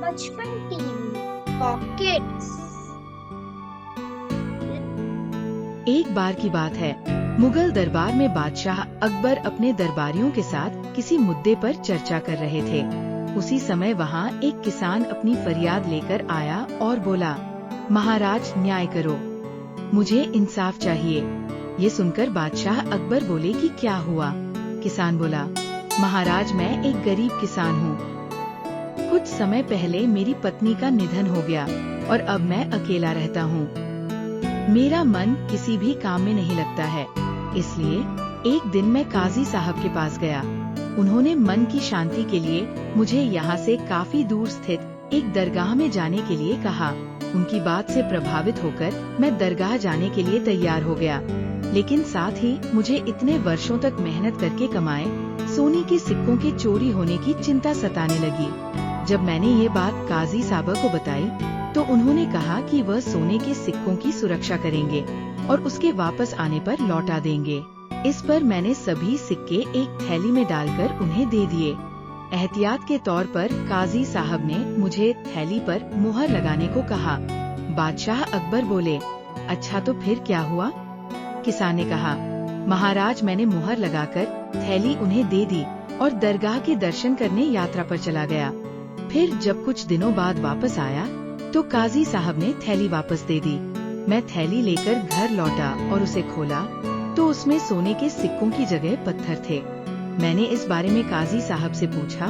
बचपन TV pockets. एक बार की बात है, मुगल दरबार में बादशाह अकबर अपने दरबारियों के साथ किसी मुद्दे पर चर्चा कर रहे थे। उसी समय वहाँ एक किसान अपनी फरियाद लेकर आया और बोला, महाराज न्याय करो, मुझे इंसाफ चाहिए। ये सुनकर बादशाह अकबर बोले कि क्या हुआ? किसान बोला, महाराज मैं एक गरीब किसान हूँ। कुछ समय पहले मेरी पत्नी का निधन हो गया और अब मैं अकेला रहता हूँ। मेरा मन किसी भी काम में नहीं लगता है, इसलिए एक दिन मैं काजी साहब के पास गया। उन्होंने मन की शांति के लिए मुझे यहाँ से काफी दूर स्थित एक दरगाह में जाने के लिए कहा। उनकी बात से प्रभावित होकर मैं दरगाह जाने के लिए तैयार हो गया, लेकिन साथ ही मुझे इतने वर्षों तक मेहनत करके कमाए सोने के सिक्कों के चोरी होने की चिंता सताने लगी। जब मैंने ये बात काजी साहब को बताई तो उन्होंने कहा कि वह सोने के सिक्कों की सुरक्षा करेंगे और उसके वापस आने पर लौटा देंगे। इस पर मैंने सभी सिक्के एक थैली में डालकर उन्हें दे दिए। एहतियात के तौर पर काजी साहब ने मुझे थैली पर मुहर लगाने को कहा। बादशाह अकबर बोले, अच्छा तो फिर क्या हुआ? किसान ने कहा, महाराज मैंने मुहर लगाकर थैली उन्हें दे दी और दरगाह के दर्शन करने यात्रा पर चला गया। फिर जब कुछ दिनों बाद वापस आया तो काजी साहब ने थैली वापस दे दी। मैं थैली लेकर घर लौटा और उसे खोला तो उसमें सोने के सिक्कों की जगह पत्थर थे। मैंने इस बारे में काजी साहब से पूछा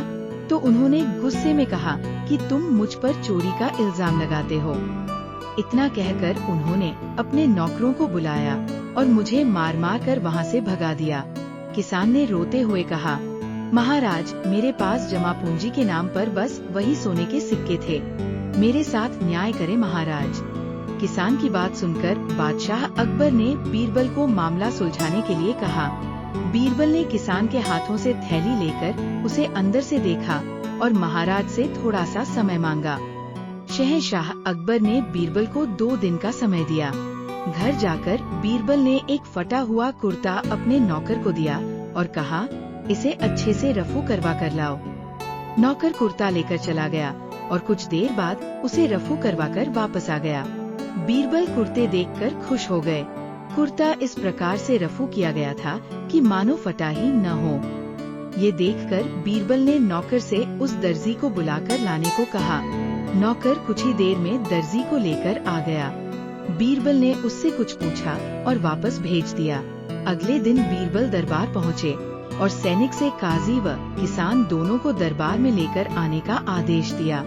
तो उन्होंने गुस्से में कहा कि तुम मुझ पर चोरी का इल्जाम लगाते हो। इतना कहकर उन्होंने अपने नौकरों को बुलाया और मुझे मार मार कर वहाँ से भगा दिया। किसान ने रोते हुए कहा, महाराज मेरे पास जमा पूंजी के नाम पर बस वही सोने के सिक्के थे, मेरे साथ न्याय करे महाराज। किसान की बात सुनकर बादशाह अकबर ने बीरबल को मामला सुलझाने के लिए कहा। बीरबल ने किसान के हाथों से थैली लेकर उसे अंदर से देखा और महाराज से थोड़ा सा समय मांगा। शहंशाह अकबर ने बीरबल को 2 दिन का समय दिया। घर जाकर बीरबल ने एक फटा हुआ कुर्ता अपने नौकर को दिया और कहा, इसे अच्छे से रफू करवा कर लाओ। नौकर कुर्ता लेकर चला गया और कुछ देर बाद उसे रफू करवाकर वापस आ गया। बीरबल कुर्ते देखकर खुश हो गए। कुर्ता इस प्रकार से रफू किया गया था कि मानो फटा ही न हो। ये देखकर बीरबल ने नौकर से उस दर्जी को बुलाकर लाने को कहा। नौकर कुछ ही देर में दर्जी को लेकर आ गया। बीरबल ने उससे कुछ पूछा और वापस भेज दिया। अगले दिन बीरबल दरबार पहुँचे और सैनिक से काजी व किसान दोनों को दरबार में लेकर आने का आदेश दिया।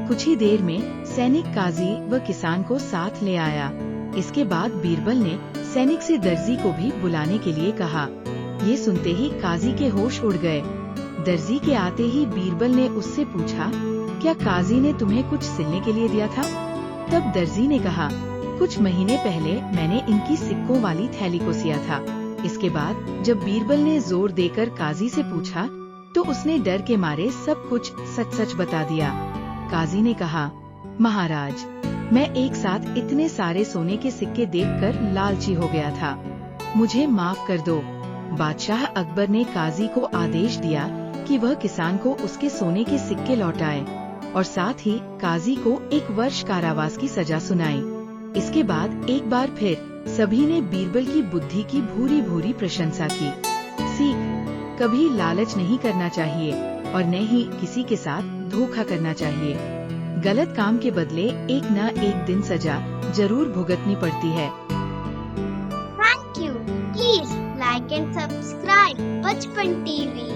कुछ ही देर में सैनिक काजी व किसान को साथ ले आया। इसके बाद बीरबल ने सैनिक से दर्जी को भी बुलाने के लिए कहा। ये सुनते ही काजी के होश उड़ गए। दर्जी के आते ही बीरबल ने उससे पूछा, क्या काजी ने तुम्हें कुछ सिलने के लिए दिया था? तब दर्जी ने कहा, कुछ महीने पहले मैंने इनकी सिक्कों वाली थैली को सिया था। इसके बाद जब बीरबल ने जोर देकर काजी से पूछा तो उसने डर के मारे सब कुछ सच सच बता दिया। काजी ने कहा, महाराज मैं एक साथ इतने सारे सोने के सिक्के देखकर लालची हो गया था, मुझे माफ कर दो। बादशाह अकबर ने काजी को आदेश दिया कि वह किसान को उसके सोने के सिक्के लौटाए और साथ ही काजी को 1 वर्ष कारावास की सजा सुनाई। इसके बाद एक बार फिर सभी ने बीरबल की बुद्धि की भूरी भूरी प्रशंसा की। सीख, कभी लालच नहीं करना चाहिए और न ही किसी के साथ धोखा करना चाहिए। गलत काम के बदले एक न एक दिन सजा जरूर भुगतनी पड़ती है। Thank you. Please like and subscribe बचपन टीवी।